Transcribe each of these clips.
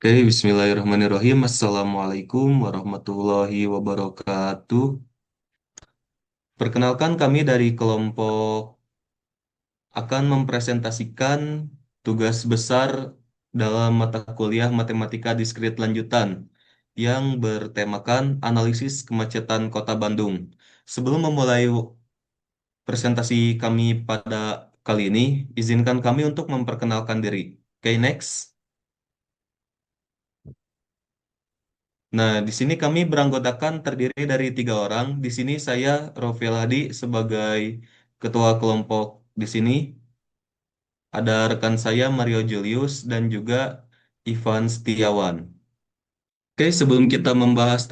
Oke, bismillahirrahmanirrahim. Assalamualaikum warahmatullahi wabarakatuh. Perkenalkan kami dari kelompok akan mempresentasikan tugas besar dalam mata kuliah Matematika Diskrit Lanjutan yang bertemakan analisis kemacetan Kota Bandung. Sebelum memulai presentasi kami pada kali ini, izinkan kami untuk memperkenalkan diri. Oke, next. Nah, di sini kami beranggotakan terdiri dari 3 orang. Di sini saya Rofiel Hadi sebagai ketua kelompok di sini. Ada rekan saya Mario Julius dan juga Ivan Setiawan. Oke, sebelum kita membahas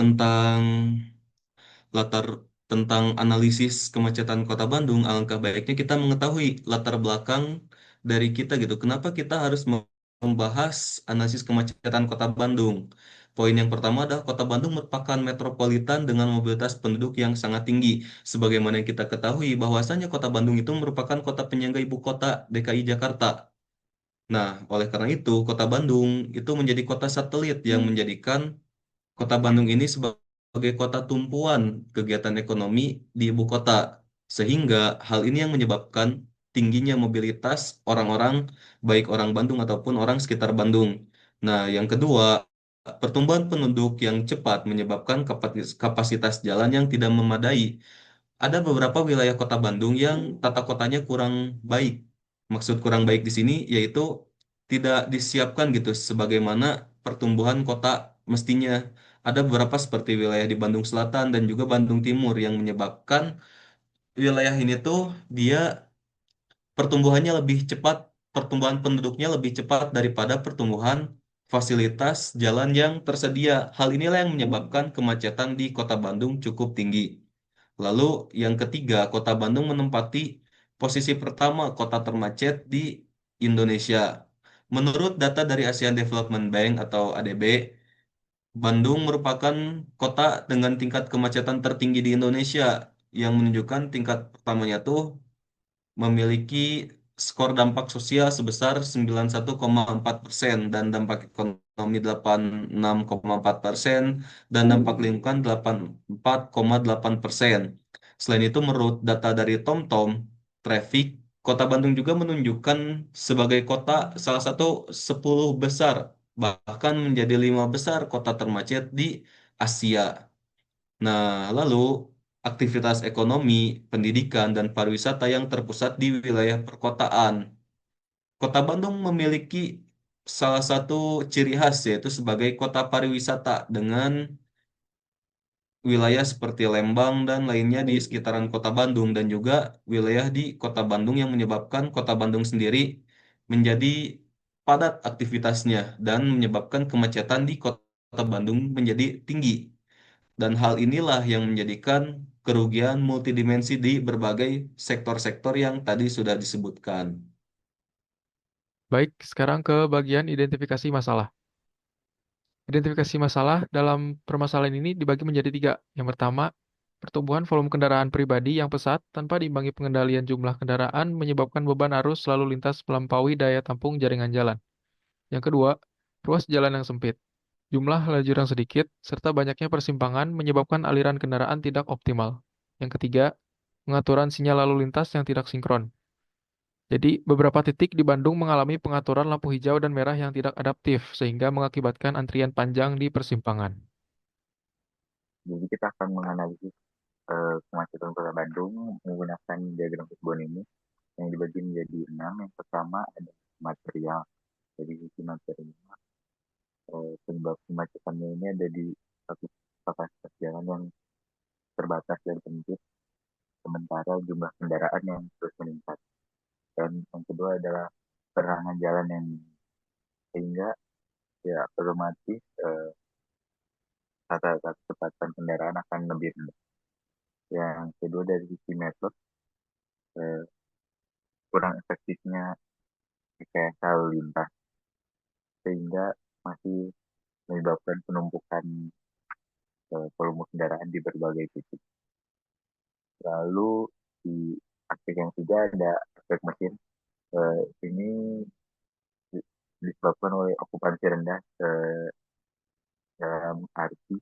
latar tentang analisis kemacetan Kota Bandung, alangkah baiknya kita mengetahui latar belakang dari kita gitu. Kenapa kita harus membahas analisis kemacetan Kota Bandung? Poin yang pertama adalah Kota Bandung merupakan metropolitan dengan mobilitas penduduk yang sangat tinggi. Sebagaimana yang kita ketahui bahwasanya Kota Bandung itu merupakan kota penyangga ibu kota DKI Jakarta. Nah, oleh karena itu, Kota Bandung itu menjadi kota satelit yang menjadikan Kota Bandung ini sebagai kota tumpuan kegiatan ekonomi di ibu kota, sehingga hal ini yang menyebabkan tingginya mobilitas orang-orang, baik orang Bandung ataupun orang sekitar Bandung. Nah, yang kedua, pertumbuhan penduduk yang cepat menyebabkan kapasitas jalan yang tidak memadai. Ada beberapa wilayah kota Bandung yang tata kotanya kurang baik. Maksud kurang baik di sini yaitu tidak disiapkan gitu sebagaimana pertumbuhan kota mestinya. Ada beberapa seperti wilayah di Bandung Selatan dan juga Bandung Timur yang menyebabkan wilayah ini tuh dia pertumbuhannya lebih cepat, pertumbuhan penduduknya lebih cepat daripada pertumbuhan fasilitas jalan yang tersedia. Hal inilah yang menyebabkan kemacetan di Kota Bandung cukup tinggi. Lalu yang ketiga, Kota Bandung menempati posisi pertama kota termacet di Indonesia. Menurut data dari Asian Development Bank atau ADB, Bandung merupakan kota dengan tingkat kemacetan tertinggi di Indonesia yang menunjukkan tingkat pertamanya tuh memiliki skor dampak sosial sebesar 91,4% dan dampak ekonomi 86,4% dan dampak lingkungan 84,8%. Selain itu, menurut data dari TomTom Traffic, Kota Bandung juga menunjukkan sebagai kota salah satu 10 besar, bahkan menjadi 5 besar kota termacet di Asia. Nah, lalu aktivitas ekonomi, pendidikan, dan pariwisata yang terpusat di wilayah perkotaan. Kota Bandung memiliki salah satu ciri khas yaitu sebagai kota pariwisata dengan wilayah seperti Lembang dan lainnya di sekitaran Kota Bandung dan juga wilayah di Kota Bandung yang menyebabkan Kota Bandung sendiri menjadi padat aktivitasnya dan menyebabkan kemacetan di Kota Bandung menjadi tinggi. Dan hal inilah yang menjadikan kerugian multidimensi di berbagai sektor-sektor yang tadi sudah disebutkan. Baik, sekarang ke bagian identifikasi masalah. Identifikasi masalah dalam permasalahan ini dibagi menjadi tiga. Yang pertama, pertumbuhan volume kendaraan pribadi yang pesat tanpa diimbangi pengendalian jumlah kendaraan menyebabkan beban arus lalu lintas melampaui daya tampung jaringan jalan. Yang kedua, ruas jalan yang sempit. Jumlah lajur yang sedikit, serta banyaknya persimpangan menyebabkan aliran kendaraan tidak optimal. Yang ketiga, pengaturan sinyal lalu lintas yang tidak sinkron. Jadi, beberapa titik di Bandung mengalami pengaturan lampu hijau dan merah yang tidak adaptif, sehingga mengakibatkan antrian panjang di persimpangan. Jadi kita akan menganalisis kemacetan Kota Bandung menggunakan diagram Fishbone ini yang dibagi menjadi 6. Yang pertama ada material. Dari sisi material, penyebab kemacetannya ini ada di satu kapasitas jalan yang terbatas dan sempit, sementara jumlah kendaraan yang terus meningkat. Dan yang kedua adalah penerangan jalan yang sehingga ya otomatis rata-rata kecepatan kendaraan akan lebih rendah. Yang kedua dari sisi method, eh, kurang efektifnya rekayasa lalu lintas sehingga masih menyebabkan penumpukan volume kendaraan di berbagai titik. Lalu di aspek yang ketiga ada aspek mesin. Ini disebabkan oleh okupansi rendah dalam arti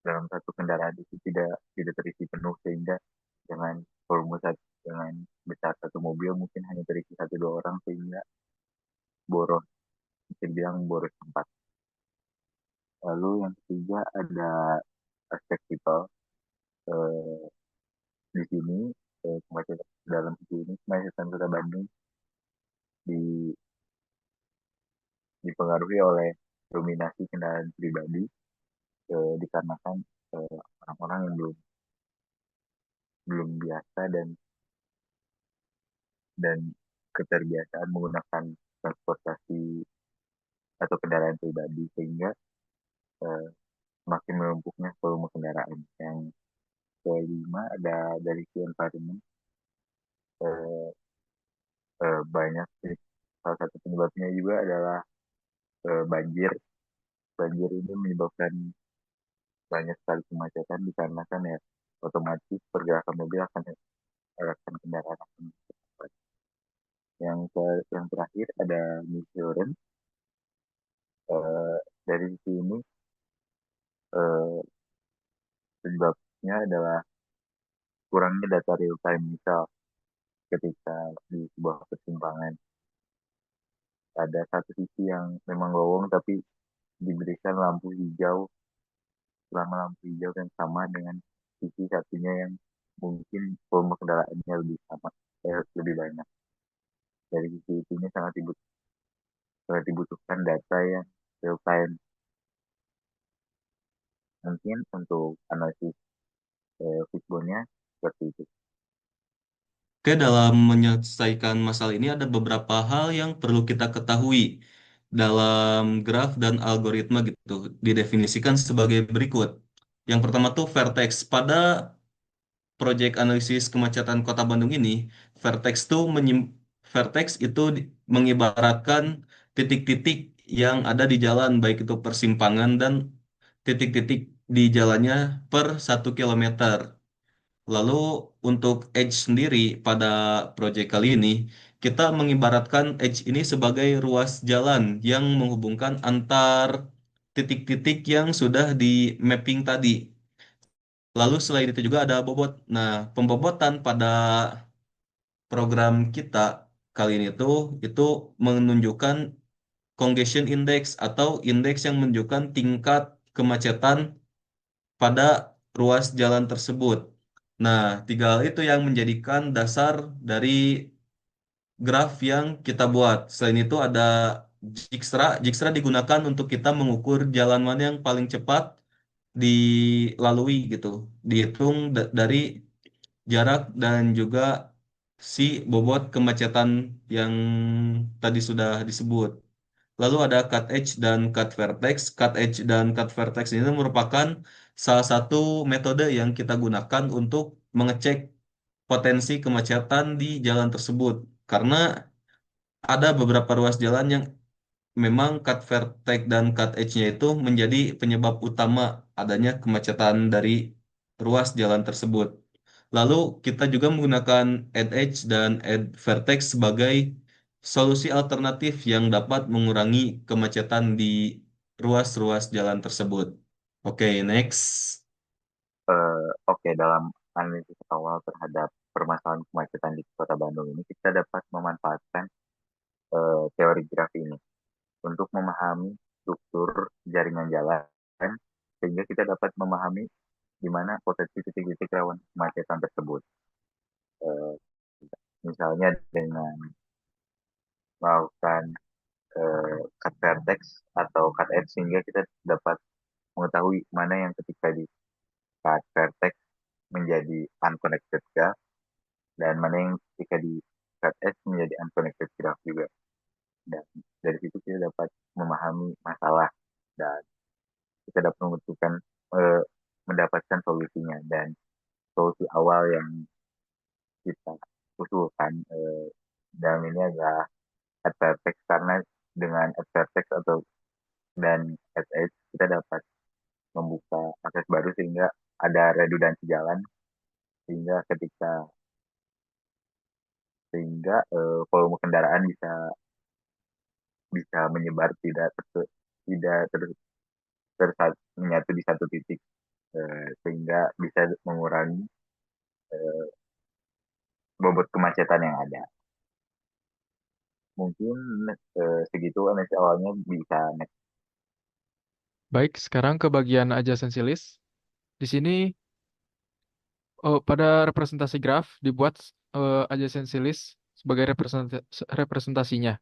dalam satu kendaraan itu tidak terisi penuh sehingga dengan volume satu dengan besar satu mobil mungkin hanya terisi satu dua orang sehingga boros bisa dibilang boros tempat. Lalu yang ketiga ada aspek people. Eh, di sini kemacetan dalam sisi ini kemacetan kota Bandung di, dipengaruhi oleh dominasi kendaraan pribadi dikarenakan orang-orang yang belum belum biasa dan keterbiasaan menggunakan transportasi atau kendaraan pribadi sehingga eh, semakin menumpuknya volume kendaraan. Yang kelima ada dari segi environment eh, banyak sih. Salah satu penyebabnya juga adalah banjir. Banjir ini menyebabkan banyak sekali kemacetan dikarenakan ya otomatis pergerakan mobil akan kendaraan akan cepat. Yang terakhir ada insurance. Eh, dari sini eh, penyebabnya adalah kurangnya data real time. Misal ketika di sebuah persimpangan ada satu sisi yang memang lowong tapi diberikan lampu hijau selama lampu hijau yang sama dengan sisi satunya yang mungkin volume kendaraannya lebih banyak. Dari sisi itunya sangat dibutuhkan data yang real time. Mungkin untuk analisis fishbone-nya seperti itu. Oke, dalam menyelesaikan masalah ini ada beberapa hal yang perlu kita ketahui dalam graf dan algoritma gitu. Didefinisikan sebagai berikut. Yang pertama tuh vertex. Pada proyek analisis kemacetan Kota Bandung ini, vertex tuh vertex itu mengibaratkan titik-titik yang ada di jalan, baik itu persimpangan dan titik-titik di jalannya per 1 kilometer. Lalu untuk edge sendiri pada proyek kali ini, kita mengibaratkan edge ini sebagai ruas jalan yang menghubungkan antar titik-titik yang sudah di mapping tadi. Lalu selain itu juga ada bobot. Nah, pembobotan pada program kita kali ini tuh itu menunjukkan congestion index atau indeks yang menunjukkan tingkat kemacetan pada ruas jalan tersebut. Nah, tiga hal itu yang menjadikan dasar dari graf yang kita buat. Selain itu ada Dijkstra. Dijkstra digunakan untuk kita mengukur jalan mana yang paling cepat dilalui gitu. Dihitung dari jarak dan juga si bobot kemacetan yang tadi sudah disebut. Lalu ada cut edge dan cut vertex. Cut edge dan cut vertex ini merupakan salah satu metode yang kita gunakan untuk mengecek potensi kemacetan di jalan tersebut. Karena ada beberapa ruas jalan yang memang cut vertex dan cut edge-nya itu menjadi penyebab utama adanya kemacetan dari ruas jalan tersebut. Lalu kita juga menggunakan add edge dan add vertex sebagai solusi alternatif yang dapat mengurangi kemacetan di ruas-ruas jalan tersebut. Oke, next. Oke, dalam analisis awal terhadap permasalahan kemacetan di Kota Bandung ini, kita dapat memanfaatkan teori graf ini untuk memahami struktur jaringan jalan, sehingga kita dapat memahami di mana potensi titik-titik rawan kemacetan tersebut. Eh, Misalnya dengan melakukan cut vertex atau cut edge, sehingga kita dapat mengetahui mana yang ketika di cut vertex menjadi unconnected graph dan mana yang ketika di cut edge menjadi unconnected graph juga. Dan dari situ kita dapat memahami masalah dan kita dapat eh, mendapatkan solusinya. Dan solusi awal yang kita usulkan dalam ini adalah advertex, karena dengan advertex atau dan SS kita dapat membuka akses baru sehingga ada redundansi jalan, sehingga sehingga volume kendaraan bisa bisa menyebar tidak menyatu di satu titik, sehingga bisa mengurangi bobot kemacetan yang ada. Mungkin segitu analisis awalnya bisa next. Baik, sekarang ke bagian adjacency list. Di sini pada representasi graf dibuat adjacency list sebagai representasinya,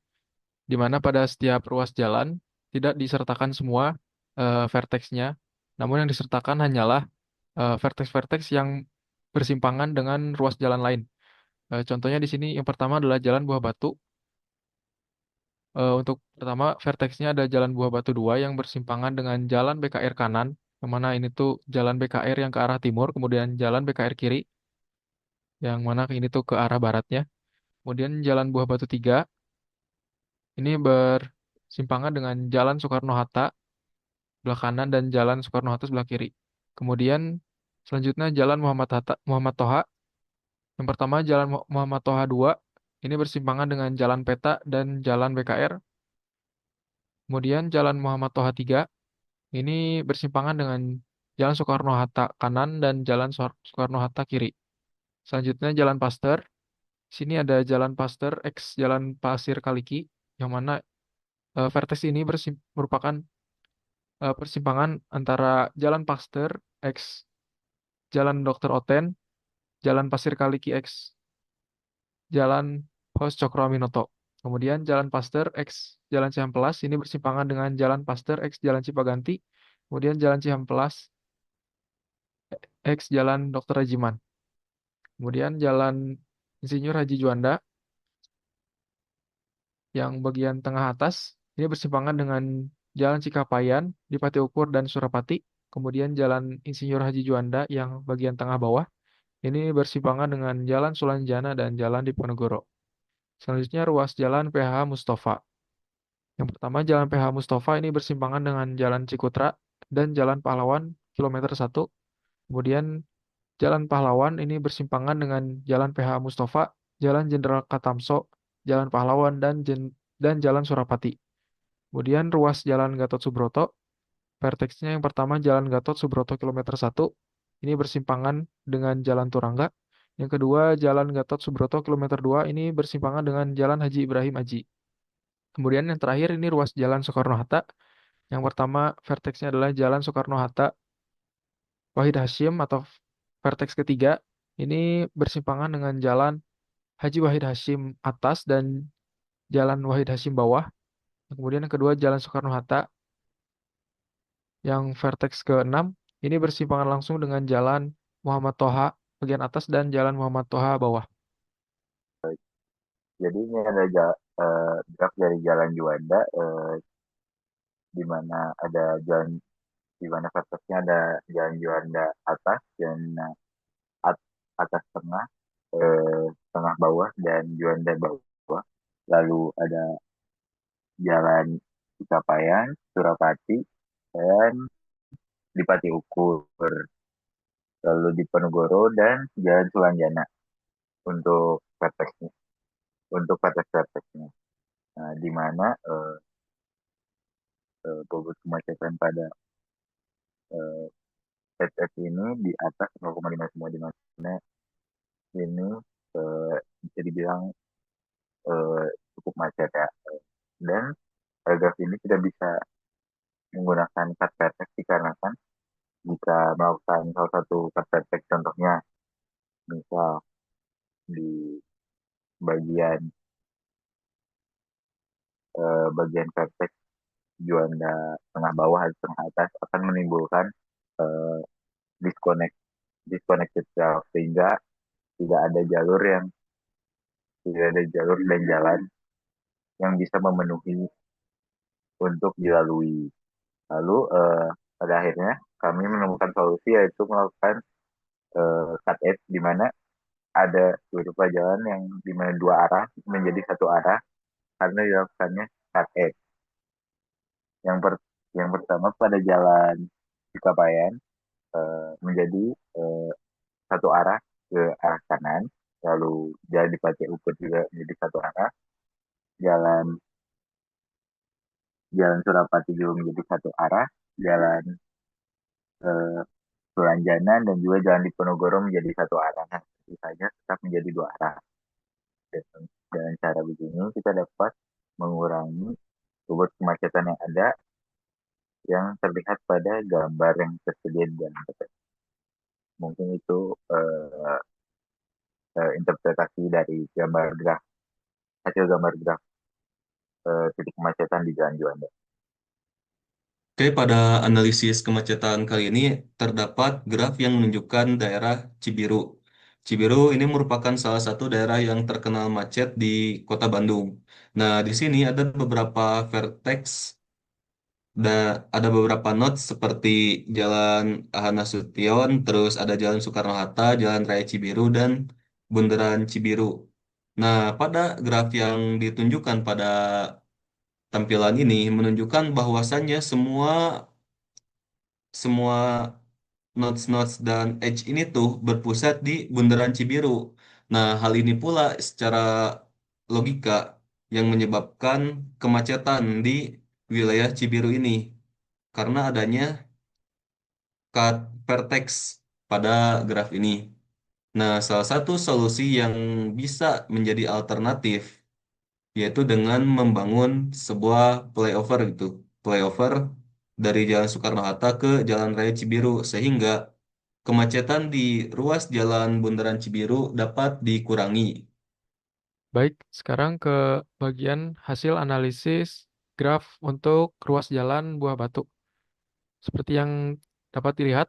di mana pada setiap ruas jalan tidak disertakan semua vertexnya, namun yang disertakan hanyalah vertex-vertex yang bersimpangan dengan ruas jalan lain. Contohnya di sini yang pertama adalah Jalan Buah Batu. Untuk pertama, verteksnya ada Jalan Buah Batu 2 yang bersimpangan dengan Jalan BKR kanan, yang mana ini tuh Jalan BKR yang ke arah timur, kemudian Jalan BKR kiri, yang mana ini tuh ke arah baratnya. Kemudian Jalan Buah Batu 3, ini bersimpangan dengan Jalan Soekarno-Hatta sebelah kanan dan Jalan Soekarno-Hatta sebelah kiri. Kemudian selanjutnya Jalan Muhammad Toha. Yang pertama Jalan Muhammad Toha 2, ini bersimpangan dengan Jalan Peta dan Jalan BKR. Kemudian Jalan Muhammad Toha 3, ini bersimpangan dengan Jalan Soekarno-Hatta kanan dan Jalan Soekarno-Hatta kiri. Selanjutnya Jalan Pasteur. Sini ada Jalan Pasteur X Jalan Pasir Kaliki, yang mana vertex ini merupakan persimpangan antara Jalan Pasteur X Jalan Dr. Oten, Jalan Pasir Kaliki X Jalan Hos Cokroaminoto. Kemudian Jalan Pasteur X Jalan Cihampelas ini bersimpangan dengan Jalan Pasteur X Jalan Cipaganti. Kemudian Jalan Cihampelas X Jalan Dr. Rajiman. Kemudian Jalan Insinyur Haji Juanda yang bagian tengah atas ini bersimpangan dengan Jalan Cikapayaan di Pati Ukur dan Surapati. Kemudian Jalan Insinyur Haji Juanda yang bagian tengah bawah ini bersimpangan dengan Jalan Sulanjana dan Jalan Diponegoro. Selanjutnya ruas Jalan PH Mustafa. Yang pertama Jalan PH Mustafa ini bersimpangan dengan Jalan Cikutra dan Jalan Pahlawan kilometer 1. Kemudian Jalan Pahlawan ini bersimpangan dengan Jalan PH Mustafa, Jalan Jenderal Katamso, Jalan Pahlawan dan Jalan Surapati. Kemudian ruas Jalan Gatot Subroto, verteksnya yang pertama Jalan Gatot Subroto kilometer 1, ini bersimpangan dengan Jalan Turangga. Yang kedua Jalan Gatot Subroto kilometer 2 ini bersimpangan dengan Jalan Haji Ibrahim Aji. Kemudian yang terakhir ini ruas Jalan Soekarno-Hatta. Yang pertama verteksnya adalah Jalan Soekarno-Hatta Wahid Hashim atau verteks ketiga. Ini bersimpangan dengan Jalan Haji Wahid Hashim atas dan Jalan Wahid Hashim bawah. Kemudian yang kedua Jalan Soekarno-Hatta yang verteks ke-6 ini bersimpangan langsung dengan Jalan Muhammad Toha bagian atas dan Jalan Muhammad Toha bawah. Jadi ini ada graf dari Jalan Juanda, di mana ada jalan di mana vertexnya ada Jalan Juanda atas dan atas tengah, tengah bawah dan Juanda bawah. Lalu ada Jalan Pencapaian, Surapati, dan di Pati Ukur, lalu di Penogoro dan Jalan Sulanjana untuk vertexnya, untuk vertex-vertexnya. Nah, di mana bobot kemacetan pada vertex ini di atas 0,5 semua, di mana ini bisa dibilang cukup macet ya. Dan paragraf ini tidak bisa menggunakan cut vertex dikarenakan jika melakukan salah satu cut vertex, contohnya misal di bagian bagian vertex Juanda tengah bawah atau tengah atas akan menimbulkan uh, disconnect disconnected self, sehingga tidak ada jalur yang tidak ada jalur dan jalan yang bisa memenuhi untuk dilalui. Lalu pada akhirnya kami menemukan solusi, yaitu melakukan cut edge, di mana ada beberapa jalan yang di mana dua arah menjadi satu arah karena dilakukannya cut edge. Yang per, yang pertama pada jalan Cikapayaan menjadi eh, satu arah ke arah kanan, lalu jalan di Pati Ukur juga menjadi satu arah, jalan Jalan Surapati juga menjadi satu arah, jalan eh, Sulanjana dan juga jalan Diponegoro menjadi satu arah. Nah, sisanya tetap menjadi dua arah. Dan dengan cara begini kita dapat mengurangi bobot kemacetan yang ada yang terlihat pada gambar yang tersedia di dalam peta. Mungkin itu interpretasi dari gambar graf, hasil gambar graf titik kemacetan di Jalan Juanda. Oke, pada analisis kemacetan kali ini terdapat graf yang menunjukkan daerah Cibiru. Cibiru ini merupakan salah satu daerah yang terkenal macet di Kota Bandung. Nah, di sini ada beberapa vertex dan ada beberapa nodes seperti Jalan Ahana Nasution, terus ada Jalan Soekarno-Hatta, Jalan Raya Cibiru, dan Bundaran Cibiru. Nah, pada graf yang ditunjukkan pada tampilan ini menunjukkan bahwasannya semua semua nodes-nodes dan edge ini tuh berpusat di Bundaran Cibiru. Nah, hal ini pula secara logika yang menyebabkan kemacetan di wilayah Cibiru ini karena adanya cut vertex pada graf ini. Nah, salah satu solusi yang bisa menjadi alternatif yaitu dengan membangun sebuah flyover gitu. Flyover dari Jalan Soekarno-Hatta ke Jalan Raya Cibiru sehingga kemacetan di ruas Jalan Bundaran Cibiru dapat dikurangi. Baik, sekarang ke bagian hasil analisis graf untuk ruas jalan Buah Batu. Seperti yang dapat dilihat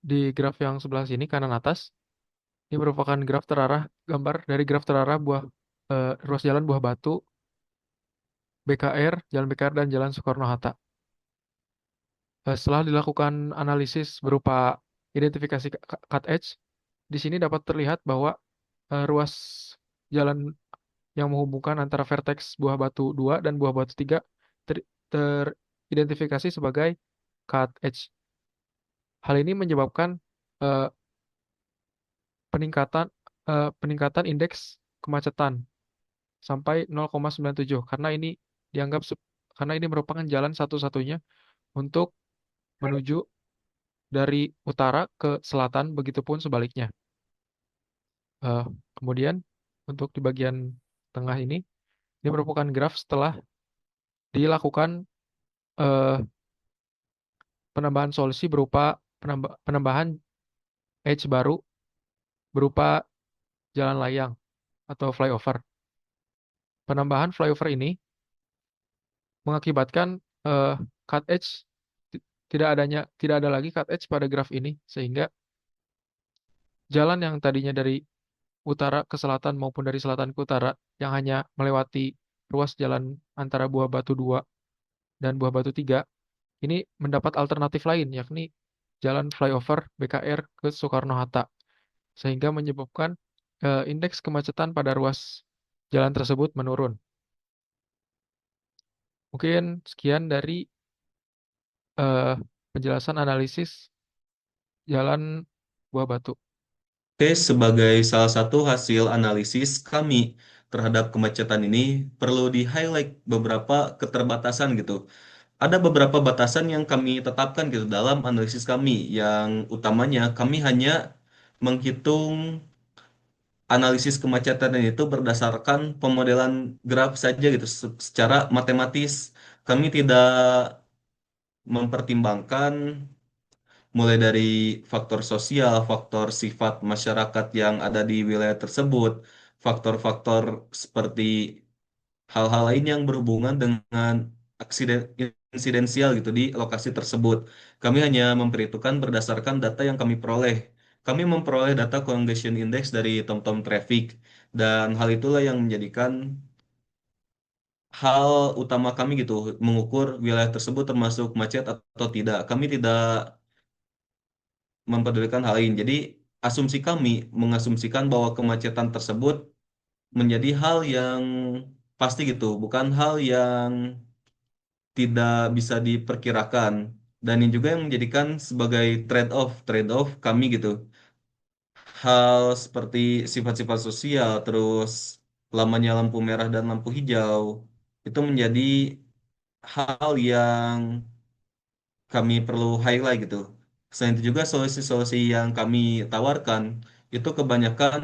di graf yang sebelah sini kanan atas, ini merupakan graf terarah, gambar dari graf terarah ruas jalan Buah Batu, BKR, Jalan BKR, dan Jalan Soekarno-Hatta. Setelah dilakukan analisis berupa identifikasi cut edge, di sini dapat terlihat bahwa ruas jalan yang menghubungkan antara vertex Buah Batu 2 dan Buah Batu 3 teridentifikasi sebagai cut edge. Hal ini menyebabkan eh, peningkatan peningkatan indeks kemacetan sampai 0,97 karena ini dianggap karena ini merupakan jalan satu-satunya untuk menuju dari utara ke selatan, begitupun sebaliknya. Eh, Kemudian untuk di bagian tengah ini merupakan graf setelah dilakukan eh, penambahan solusi berupa penambahan edge baru berupa jalan layang atau flyover. Penambahan flyover ini mengakibatkan eh, cut edge tidak ada lagi cut edge pada graf ini sehingga jalan yang tadinya dari utara ke selatan maupun dari selatan ke utara yang hanya melewati ruas jalan antara Buah Batu 2 dan Buah Batu 3 ini mendapat alternatif lain yakni jalan flyover BKR ke Soekarno-Hatta sehingga menyebabkan indeks kemacetan pada ruas jalan tersebut menurun. Mungkin sekian dari eh, penjelasan analisis jalan Buah Batu. Oke, sebagai salah satu hasil analisis kami terhadap kemacetan ini perlu di-highlight beberapa keterbatasan gitu. Ada beberapa batasan yang kami tetapkan gitu dalam analisis kami. Yang utamanya kami hanya menghitung analisis kemacetan itu berdasarkan pemodelan graf saja gitu. Secara matematis kami tidak mempertimbangkan mulai dari faktor sosial, faktor sifat masyarakat yang ada di wilayah tersebut, faktor-faktor seperti hal-hal lain yang berhubungan dengan aksiden insidensial gitu di lokasi tersebut. Kami hanya memperhitungkan berdasarkan data yang kami peroleh. Kami memperoleh data congestion index dari TomTom Traffic dan hal itulah yang menjadikan hal utama kami gitu mengukur wilayah tersebut termasuk macet atau tidak. Kami tidak mempedulikan hal lain. Jadi asumsi kami mengasumsikan bahwa kemacetan tersebut menjadi hal yang pasti gitu, bukan hal yang tidak bisa diperkirakan. Dan ini juga yang menjadikan sebagai trade off kami gitu. Hal seperti sifat-sifat sosial, terus lamanya lampu merah dan lampu hijau, Itu menjadi hal yang kami perlu highlight gitu. Selain itu juga solusi-solusi yang kami tawarkan itu kebanyakan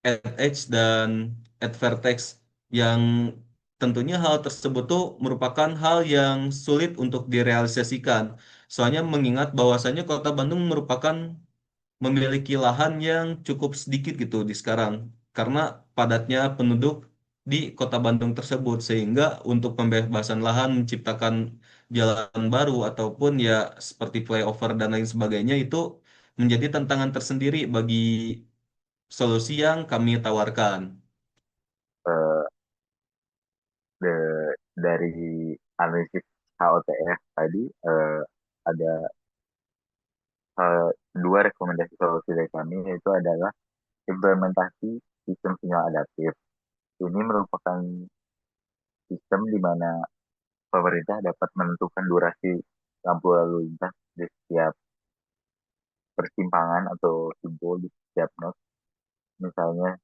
ad edge dan advertex yang tentunya hal tersebut tuh merupakan hal yang sulit untuk direalisasikan. Soalnya mengingat bahwasannya Kota Bandung merupakan memiliki lahan yang cukup sedikit gitu di sekarang karena padatnya penduduk di Kota Bandung tersebut sehingga untuk pembebasan lahan menciptakan jalan baru ataupun ya seperti flyover dan lain sebagainya itu menjadi tantangan tersendiri bagi solusi yang kami tawarkan. Eh, dari analisis HOTF tadi, ada eh, dua rekomendasi solusi dari kami, yaitu adalah implementasi sistem sinyal adaptif. Ini merupakan sistem di mana pemerintah dapat menentukan durasi lampu lalu lintas di setiap persimpangan atau simbol di setiap not. Misalnya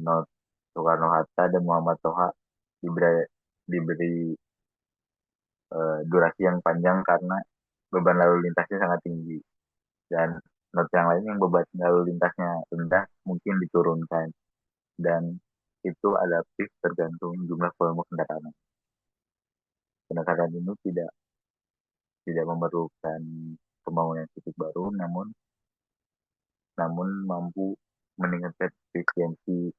not Soekarno-Hatta dan Muhammad Toha diberi durasi yang panjang karena beban lalu lintasnya sangat tinggi. Dan not yang lain yang beban lalu lintasnya rendah mungkin diturunkan. Dan itu adaptif tergantung jumlah volume kendaraan. Kendaraan ini tidak tidak memerlukan pembangunan titik baru, namun mampu meningkatkan efisiensi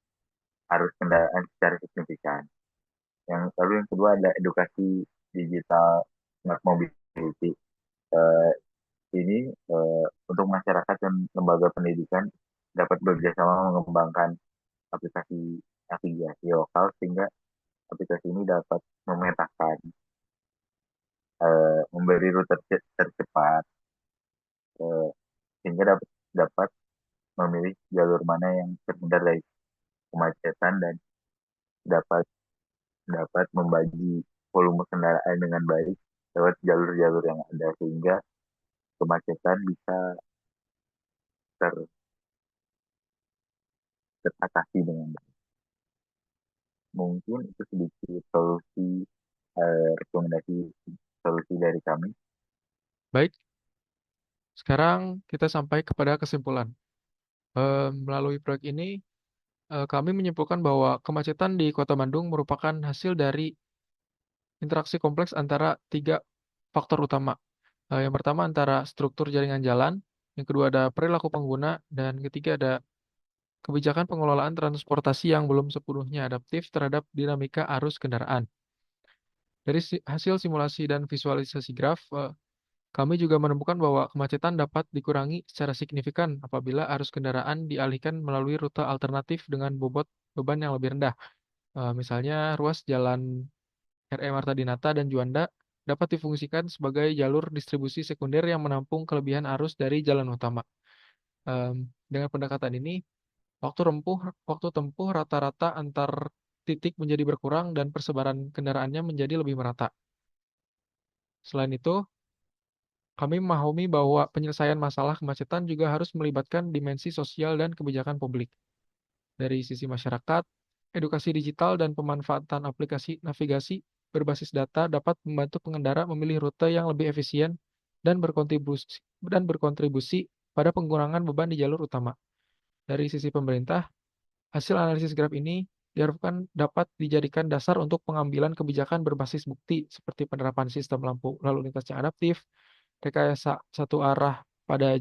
arus kendaraan secara signifikan. Lalu yang kedua ada edukasi digital smart mobility. Eh, ini untuk masyarakat dan lembaga pendidikan dapat bekerjasama mengembangkan aplikasi navigasi lokal sehingga aplikasi ini dapat memetakan, memberi rute tercepat, eh, sehingga dapat dapat memilih jalur mana yang terhindar dari kemacetan dan dapat dapat membagi volume kendaraan dengan baik lewat jalur-jalur yang ada sehingga kemacetan bisa ter, teratasi dengan baik. Mungkin itu sedikit rekomendasi solusi dari kami. Baik, sekarang kita sampai kepada kesimpulan. Melalui proyek ini, kami menyimpulkan bahwa kemacetan di Kota Bandung merupakan hasil dari interaksi kompleks antara tiga faktor utama. Yang pertama antara struktur jaringan jalan, yang kedua ada perilaku pengguna, dan ketiga ada kebijakan pengelolaan transportasi yang belum sepenuhnya adaptif terhadap dinamika arus kendaraan. Dari hasil simulasi dan visualisasi graf, kami juga menemukan bahwa kemacetan dapat dikurangi secara signifikan apabila arus kendaraan dialihkan melalui rute alternatif dengan bobot beban yang lebih rendah. Misalnya, ruas jalan RE Marta Dinata dan Juanda dapat difungsikan sebagai jalur distribusi sekunder yang menampung kelebihan arus dari jalan utama. Dengan pendekatan ini, waktu tempuh rata-rata antar titik menjadi berkurang dan persebaran kendaraannya menjadi lebih merata. Selain itu, kami memahami bahwa penyelesaian masalah kemacetan juga harus melibatkan dimensi sosial dan kebijakan publik. Dari sisi masyarakat, edukasi digital dan pemanfaatan aplikasi navigasi berbasis data dapat membantu pengendara memilih rute yang lebih efisien dan berkontribusi pada pengurangan beban di jalur utama. Dari sisi pemerintah, hasil analisis graf ini diharapkan dapat dijadikan dasar untuk pengambilan kebijakan berbasis bukti seperti penerapan sistem lampu lalu lintas yang adaptif, rekayasa satu arah pada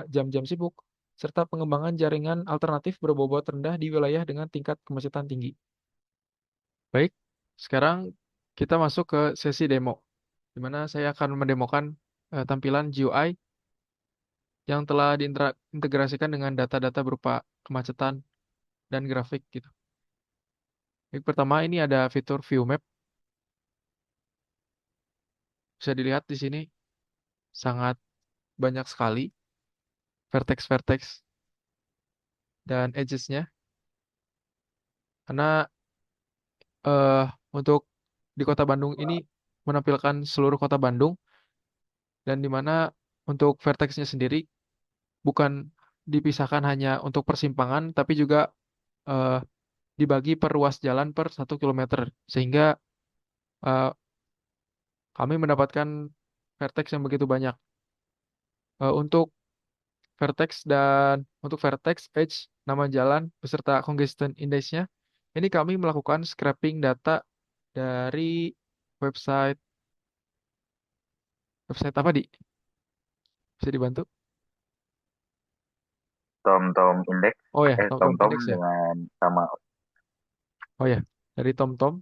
jam-jam sibuk, serta pengembangan jaringan alternatif berbobot rendah di wilayah dengan tingkat kemacetan tinggi. Baik, sekarang kita masuk ke sesi demo, di mana saya akan mendemokan tampilan GUI yang telah diintegrasikan dengan data-data berupa kemacetan dan grafik gitu. Baik, pertama ini ada fitur View Map. Bisa dilihat di sini sangat banyak sekali vertex-vertex dan edges-nya. Karena eh, untuk di Kota Bandung ini menampilkan seluruh Kota Bandung dan di mana untuk vertex-nya sendiri bukan dipisahkan hanya untuk persimpangan tapi juga eh, dibagi per ruas jalan per 1 kilometer. Sehingga eh, kami mendapatkan vertex yang begitu banyak. Untuk vertex, edge, nama jalan, beserta congestion index-nya, ini kami melakukan scraping data dari website website apa di? Bisa dibantu? TomTom Index, Oh ya, TomTom TomTom Index ya. dengan sama. Oh ya, dari TomTom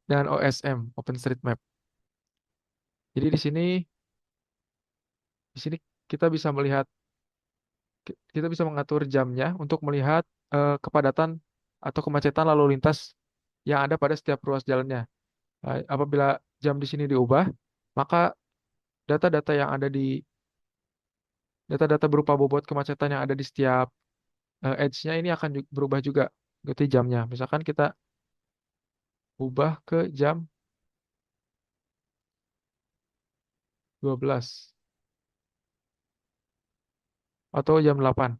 dan OSM, OpenStreetMap. Jadi di sini kita bisa melihat, kita bisa mengatur jamnya untuk melihat kepadatan atau kemacetan lalu lintas yang ada pada setiap ruas jalannya. Apabila jam di sini diubah, maka data-data yang ada di data-data berupa bobot kemacetan yang ada di setiap edge-nya ini akan berubah juga ikuti jamnya. Misalkan kita ubah ke jam 12 atau jam 8.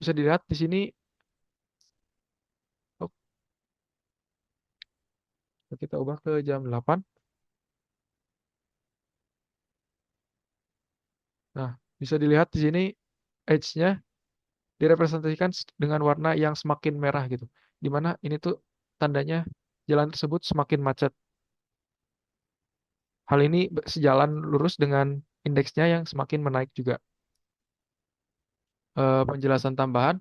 Bisa dilihat di sini, oh, kita ubah ke jam 8. Nah, bisa dilihat di sini edge-nya direpresentasikan dengan warna yang semakin merah gitu. Di mana ini tuh tandanya jalan tersebut semakin macet. Hal ini sejalan lurus dengan indeksnya yang semakin menaik juga. Penjelasan tambahan.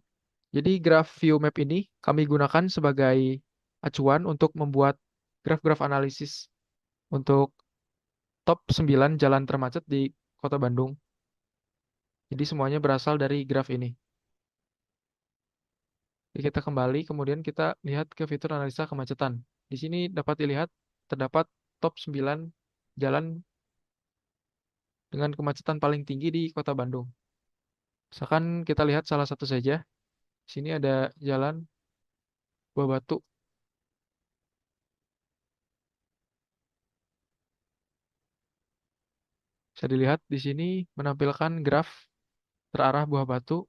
Jadi graf view map ini kami gunakan sebagai acuan untuk membuat graf-graf analisis untuk top 9 jalan termacet di Kota Bandung. Jadi semuanya berasal dari graf ini. Jadi kita kembali, kemudian kita lihat ke fitur analisa kemacetan. Di sini dapat dilihat terdapat top 9 jalan dengan kemacetan paling tinggi di Kota Bandung. Misalkan kita lihat salah satu saja. Di sini ada jalan Buah Batu. Bisa dilihat di sini menampilkan graf terarah Buah Batu.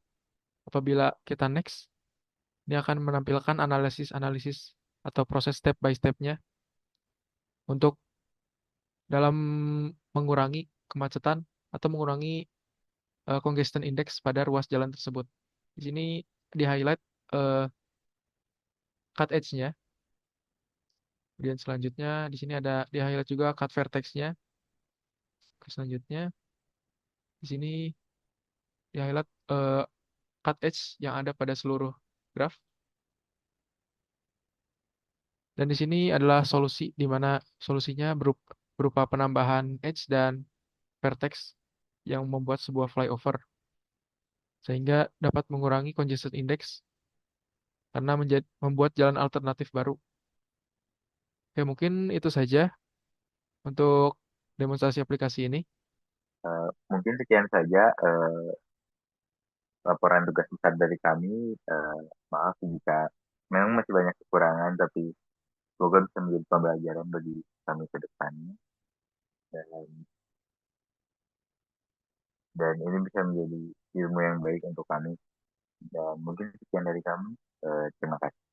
Apabila kita next, ini akan menampilkan analisis-analisis atau proses step by step-nya untuk dalam mengurangi kemacetan atau mengurangi congestion index pada ruas jalan tersebut. Di sini di-highlight eh, cut edge-nya. Kemudian selanjutnya di sini ada di-highlight juga cut vertex-nya. Selanjutnya di sini di-highlight cut edge yang ada pada seluruh graf. Dan di sini adalah solusi di mana solusinya berupa penambahan edge dan vertex yang membuat sebuah flyover sehingga dapat mengurangi congestion index karena membuat jalan alternatif baru. Oke, mungkin itu saja untuk demonstrasi aplikasi ini. Mungkin sekian saja laporan tugas besar dari kami. Maaf jika memang masih banyak kekurangan, tapi semoga bisa menjadi pembelajaran bagi kami ke depannya. Dan, dan ini bisa menjadi ilmu yang baik untuk kami. Dan mungkin sekian dari kami. Terima kasih.